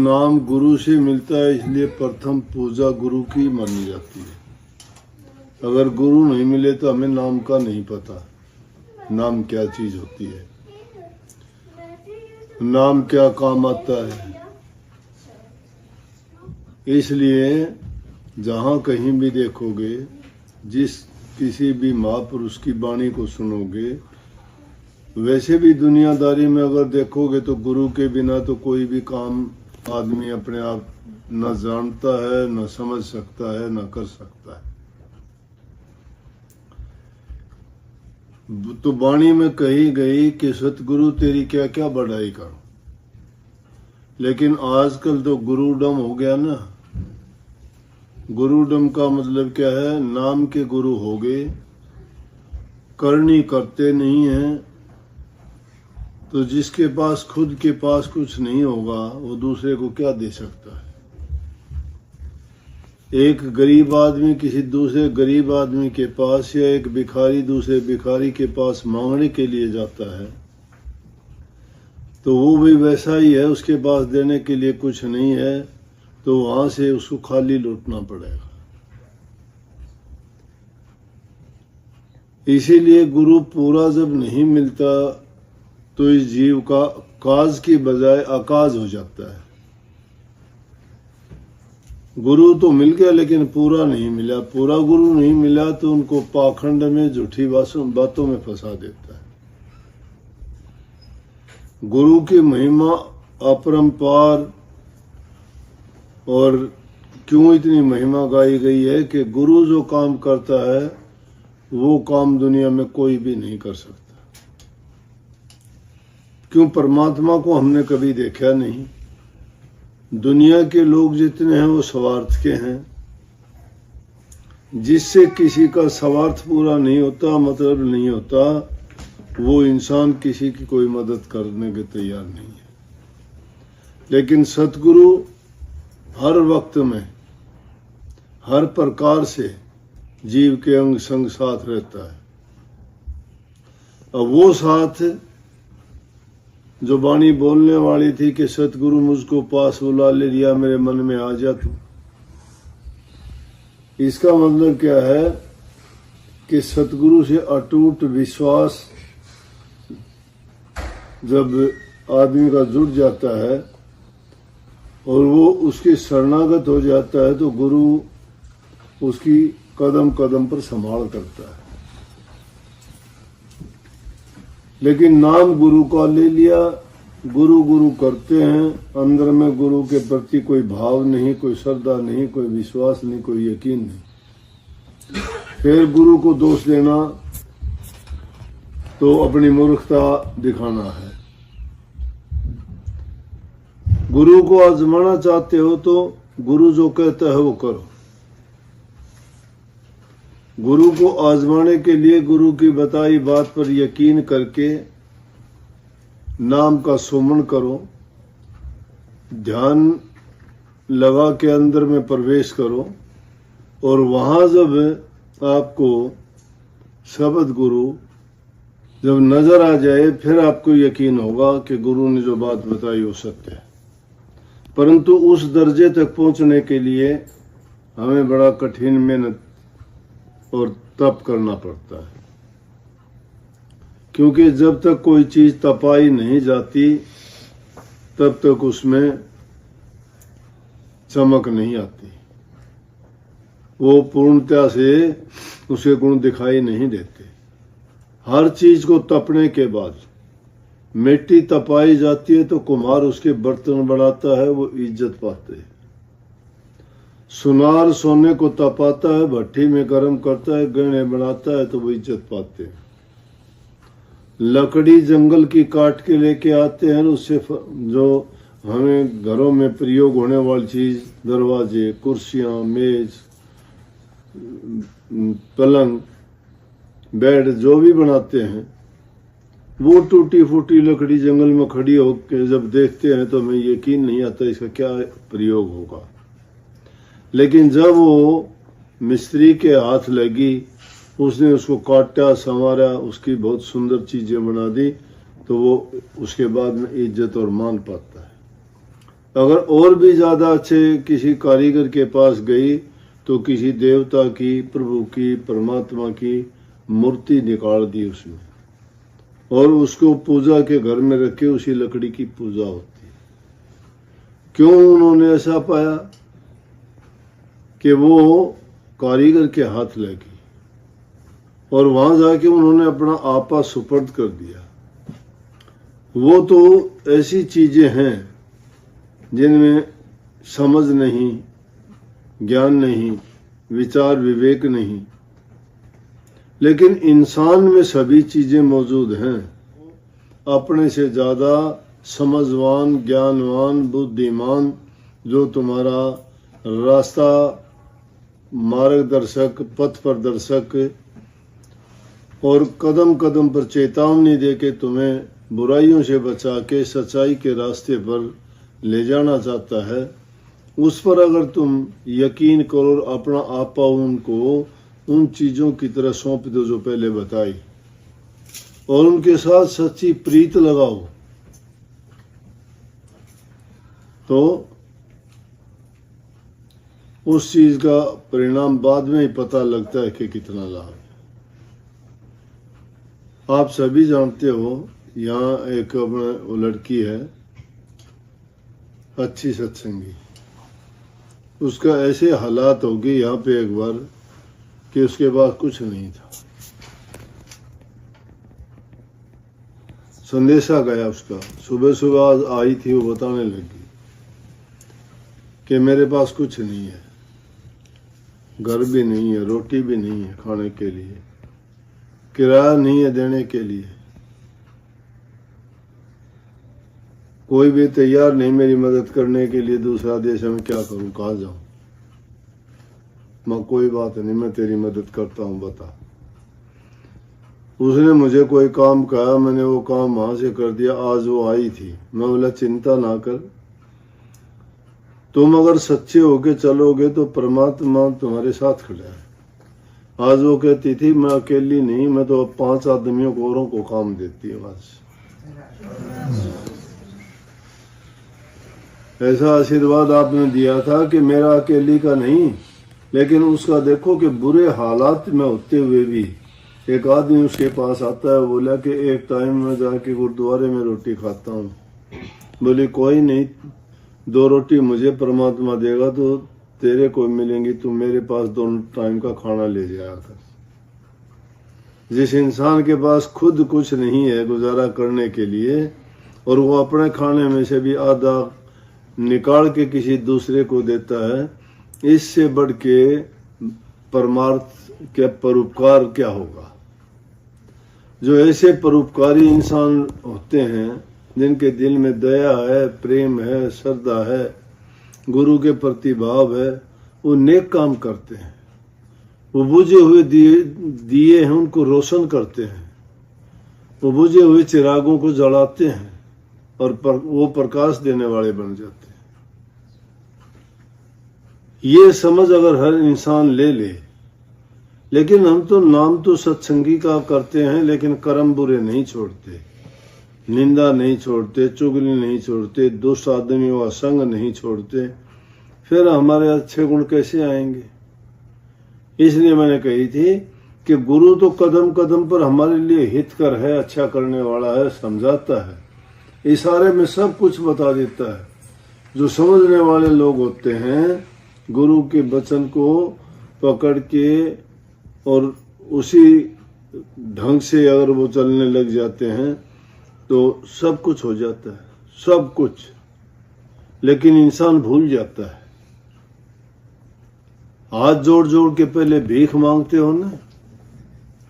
नाम गुरु से मिलता है, इसलिए प्रथम पूजा गुरु की मानी जाती है। अगर गुरु नहीं मिले तो हमें नाम का नहीं पता, नाम क्या चीज होती है, नाम क्या काम आता है। इसलिए जहाँ कहीं भी देखोगे, जिस किसी भी महापुरुष की वाणी को सुनोगे, वैसे भी दुनियादारी में अगर देखोगे तो गुरु के बिना तो कोई भी काम आदमी अपने आप न जानता है, न समझ सकता है, न कर सकता है। तो वाणी में कही गई कि सतगुरु तेरी क्या क्या बढ़ाई करो, लेकिन आजकल तो गुरुडम हो गया ना। गुरुडम का मतलब क्या है? नाम के गुरु हो गए, करनी करते नहीं है। तो जिसके पास खुद के पास कुछ नहीं होगा वो दूसरे को क्या दे सकता है? एक गरीब आदमी किसी दूसरे गरीब आदमी के पास, या एक भिखारी दूसरे भिखारी के पास मांगने के लिए जाता है, तो वो भी वैसा ही है, उसके पास देने के लिए कुछ नहीं है, तो वहां से उसको खाली लौटना पड़ेगा। इसीलिए गुरु पूरा जब नहीं मिलता तो इस जीव का काज की बजाय अकाज हो जाता है। गुरु तो मिल गया लेकिन पूरा नहीं मिला। पूरा गुरु नहीं मिला तो उनको पाखंड में, झूठी बातों में फंसा देता है। गुरु की महिमा अपरंपार, और क्यों इतनी महिमा गाई गई है कि गुरु जो काम करता है वो काम दुनिया में कोई भी नहीं कर सकता। क्यों? परमात्मा को हमने कभी देखा नहीं। दुनिया के लोग जितने हैं वो स्वार्थ के हैं। जिससे किसी का स्वार्थ पूरा नहीं होता, मतलब नहीं होता, वो इंसान किसी की कोई मदद करने के तैयार नहीं है। लेकिन सतगुरु हर वक्त में, हर प्रकार से जीव के अंग संग साथ रहता है। अब वो साथ जो वाणी बोलने वाली थी कि सतगुरु मुझको पास बुला ले लिया, मेरे मन में आ जा तू, इसका मतलब क्या है कि सतगुरु से अटूट विश्वास जब आदमी का जुड़ जाता है और वो उसके शरणागत हो जाता है, तो गुरु उसकी कदम कदम पर संभाल करता है। लेकिन नाम गुरु का ले लिया, गुरु गुरु करते हैं, अंदर में गुरु के प्रति कोई भाव नहीं, कोई श्रद्धा नहीं, कोई विश्वास नहीं, कोई यकीन नहीं। फिर गुरु को दोष देना तो अपनी मूर्खता दिखाना है। गुरु को आजमाना चाहते हो तो गुरु जो कहता है वो करो। गुरु को आजमाने के लिए गुरु की बताई बात पर यकीन करके नाम का सुमन करो, ध्यान लगा के अंदर में प्रवेश करो, और वहां जब आपको शब्द गुरु जब नजर आ जाए, फिर आपको यकीन होगा कि गुरु ने जो बात बताई वो सत्य है। परंतु उस दर्जे तक पहुंचने के लिए हमें बड़ा कठिन मेहनत और तप करना पड़ता है। क्योंकि जब तक कोई चीज तपाई नहीं जाती तब तक उसमें चमक नहीं आती, वो पूर्णता से उसे गुण दिखाई नहीं देते। हर चीज को तपने के बाद मिट्टी तपाई जाती है तो कुम्हार उसके बर्तन बनाता है, वो इज्जत पाते हैं। सुनार सोने को तपाता है, भट्टी में गर्म करता है, गहने बनाता है, तो वो इज्जत पाते हैं। लकड़ी जंगल की काट के लेके आते हैं, उससे जो हमें घरों में प्रयोग होने वाली चीज, दरवाजे, कुर्सियां, मेज, पलंग, बेड जो भी बनाते हैं, वो टूटी फूटी लकड़ी जंगल में खड़ी होकर जब देखते हैं तो हमें यकीन नहीं आता इसका क्या प्रयोग होगा। लेकिन जब वो मिस्त्री के हाथ लगी, उसने उसको काटा, संवारा, उसकी बहुत सुंदर चीजें बना दी, तो वो उसके बाद में इज्जत और मान पाता है। अगर और भी ज्यादा अच्छे किसी कारीगर के पास गई तो किसी देवता की, प्रभु की, परमात्मा की मूर्ति निकाल दी उसने और उसको पूजा के घर में रखे, उसी लकड़ी की पूजा होती है। क्यों उन्होंने ऐसा पाया कि वो कारीगर के हाथ लगी और वहां जाके उन्होंने अपना आपा सुपर्द कर दिया। वो तो ऐसी चीजें हैं जिनमें समझ नहीं, ज्ञान नहीं, विचार विवेक नहीं, लेकिन इंसान में सभी चीजें मौजूद हैं। अपने से ज्यादा समझवान, ज्ञानवान, बुद्धिमान जो तुम्हारा रास्ता मार्गदर्शक, पथ प्रदर्शक और कदम कदम पर चेतावनी देके तुम्हें बुराइयों से बचा के सच्चाई के रास्ते पर ले जाना चाहता है, उस पर अगर तुम यकीन करो और अपना आपा उनको उन चीजों की तरह सौंप दो जो पहले बताई और उनके साथ सच्ची प्रीत लगाओ, तो उस चीज का परिणाम बाद में ही पता लगता है कि कितना लाभ है। आप सभी जानते हो, यहाँ एक वो लड़की है अच्छी सत्संगी, उसका ऐसे हालात हो गए यहाँ पे एक बार कि उसके पास कुछ नहीं था। संदेशा गया उसका, सुबह सुबह आई थी, वो बताने लगी कि मेरे पास कुछ नहीं है, घर भी नहीं है, रोटी भी नहीं है खाने के लिए, किराया नहीं है देने के लिए, कोई भी तैयार नहीं मेरी मदद करने के लिए। दूसरा देश है, मैं क्या करूं, कहाँ जाऊं? मैं कोई बात नहीं, मैं तेरी मदद करता हूं, बता। उसने मुझे कोई काम कहा, मैंने वो काम वहां से कर दिया। आज वो आई थी, मैं बोला चिंता ना कर, तुम अगर सच्चे होके चलोगे तो परमात्मा तुम्हारे साथ खड़ा है। आज वो कहती थी मैं अकेली नहीं, मैं तो 5 आदमियों को, औरों को काम देती हूँ। आज ऐसा आशीर्वाद आपने दिया था कि मेरा अकेली का नहीं, लेकिन उसका देखो कि बुरे हालात में होते हुए भी एक आदमी उसके पास आता है, बोला कि एक टाइम में जाके गुरुद्वारे में रोटी खाता हूँ। बोली कोई नहीं, 2 रोटी मुझे परमात्मा देगा तो तेरे को मिलेंगी, तुम मेरे पास 2 टाइम का खाना ले जाया कर। जिस इंसान के पास खुद कुछ नहीं है गुजारा करने के लिए और वो अपने खाने में से भी आधा निकाल के किसी दूसरे को देता है, इससे बढ़ के परमार्थ क्या, परोपकार क्या होगा? जो ऐसे परोपकारी इंसान होते हैं जिनके दिल में दया है, प्रेम है, श्रद्धा है, गुरु के प्रति भाव है, वो नेक काम करते हैं। वो बुझे हुए दिए हैं उनको रोशन करते हैं, वो बुझे हुए चिरागों को जलाते हैं और वो प्रकाश देने वाले बन जाते हैं। ये समझ अगर हर इंसान ले ले, लेकिन हम तो नाम तो सत्संगी का करते हैं, लेकिन कर्म बुरे नहीं छोड़ते, निंदा नहीं छोड़ते, चुगली नहीं छोड़ते, दुष्ट आदमियों का संग नहीं छोड़ते, फिर हमारे अच्छे गुण कैसे आएंगे? इसलिए मैंने कही थी कि गुरु तो कदम कदम पर हमारे लिए हितकर है, अच्छा करने वाला है, समझाता है, इशारे में सब कुछ बता देता है। जो समझने वाले लोग होते हैं गुरु के वचन को पकड़ के और उसी ढंग से अगर वो चलने लग जाते हैं तो सब कुछ हो जाता है, सब कुछ। लेकिन इंसान भूल जाता है। हाथ जोड़ जोड़ के पहले भीख मांगते हो ना,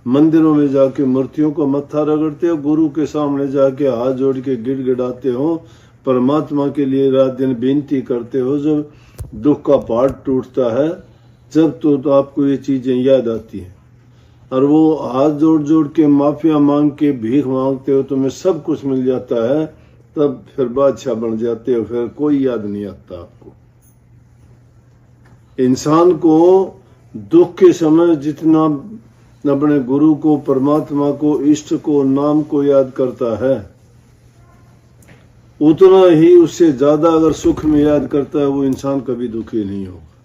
मंदिरों में जाके मूर्तियों को मत्था रगड़ते हो, गुरु के सामने जाके हाथ जोड़ के गिड़गिड़ाते हो, परमात्मा के लिए रात दिन विनती करते हो। जब दुख का पहाड़ टूटता है जब तो आपको ये चीजें याद आती हैं, और वो हाथ जोड़ जोड़ के माफिया मांग के भीख मांगते हो, तुम्हें सब कुछ मिल जाता है, तब फिर बादशाह बन जाते हो, फिर कोई याद नहीं आता आपको। इंसान को दुख के समय जितना अपने गुरु को, परमात्मा को, इष्ट को, नाम को याद करता है, उतना ही उससे ज्यादा अगर सुख में याद करता है वो इंसान कभी दुखी नहीं होगा।